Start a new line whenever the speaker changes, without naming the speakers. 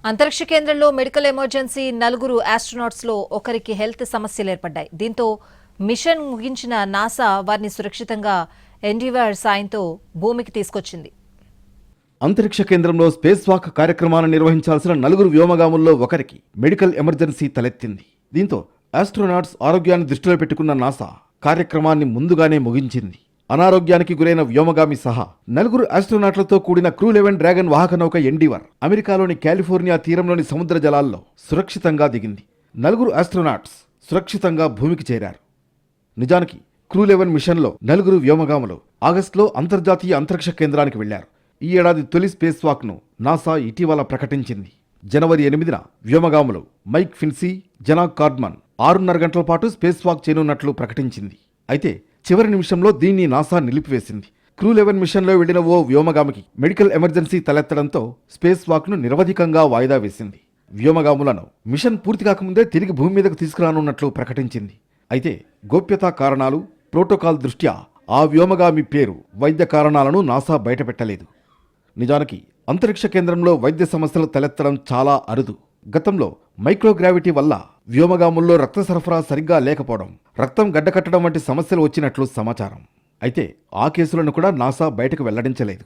అంతరిక్ష కేంద్రంలో medical emergency నలుగురు ఆస్ట్రోనాట్స్ లో ఒకరికి హెల్త్ సమస్యలు ఏర్పడ్డాయి. దీంతో మిషన్ ముగించిన నాసా వారిని సురక్షితంగా ఎండివర్ సాయంతో భూమికి తీసుకొచ్చింది.
అంతరిక్ష కేంద్రంలో స్పేస్ వాక్ కార్యక్రమాన్ని నిర్వహించాల్సిన నలుగురు వ్యోమగాముల్లో ఒకరికి మెడికల్ ఎమర్జెన్సీ తలెత్తింది. దీంతో ఆస్ట్రోనాట్స్ ఆరోగ్యాన్ని దృష్టిలో పెట్టుకున్న నాసా కార్యక్రమాన్ని ముందుగానే ముగించింది. అనారోగ్యానికి గురైన వ్యోమగామి సహా నలుగురు ఆస్ట్రోనాట్లతో కూడిన క్రూ-11 డ్రాగన్ వాహక నౌక ఎండివర్ అమెరికాలోని కాలిఫోర్నియా తీరంలోని సముద్ర జలాల్లో సురక్షితంగా దిగింది. నలుగురు ఆస్ట్రోనాట్స్ సురక్షితంగా భూమికి చేరారు. నిజానికి క్రూ-11 మిషన్లో నలుగురు వ్యోమగాములు ఆగస్టులో అంతర్జాతీయ అంతరిక్ష కేంద్రానికి వెళ్లారు. ఈ ఏడాది తొలి స్పేస్ వాక్ను నాసా ఇటీవల ప్రకటించింది. జనవరి 8న వ్యోమగాములు మైక్ ఫిన్సీ, జనాక్ కార్డ్మన్ 6.5 గంటల పాటు స్పేస్ వాక్ చేయనున్నట్లు ప్రకటించింది. అయితే చివరి నిమిషంలో దీన్ని నాసా నిలిపివేసింది. క్రూ-11 మిషన్లో వెళ్లిన ఓ వ్యోమగామికి మెడికల్ ఎమర్జెన్సీ తలెత్తడంతో స్పేస్ వాక్ను నిరవధికంగా వాయిదా వేసింది. వ్యోమగాములను మిషన్ పూర్తి కాకముందే తిరిగి భూమి మీదకు తీసుకురానున్నట్లు ప్రకటించింది. అయితే గోప్యతా కారణాలు, ప్రోటోకాల్ దృష్ట్యా ఆ వ్యోమగామి పేరు, వైద్య కారణాలను నాసా బయటపెట్టలేదు. నిజానికి అంతరిక్ష కేంద్రంలో వైద్య సమస్యలు తలెత్తడం చాలా అరుదు. గతంలో మైక్రోగ్రావిటీ వల్ల వ్యోమగాముల్లో రక్త సరఫరా సరిగ్గా లేకపోవడం, రక్తం గడ్డకట్టడం వంటి సమస్యలు వచ్చినట్లు సమాచారం. అయితే ఆ కేసులను కూడా నాసా బయటకు వెల్లడించలేదు.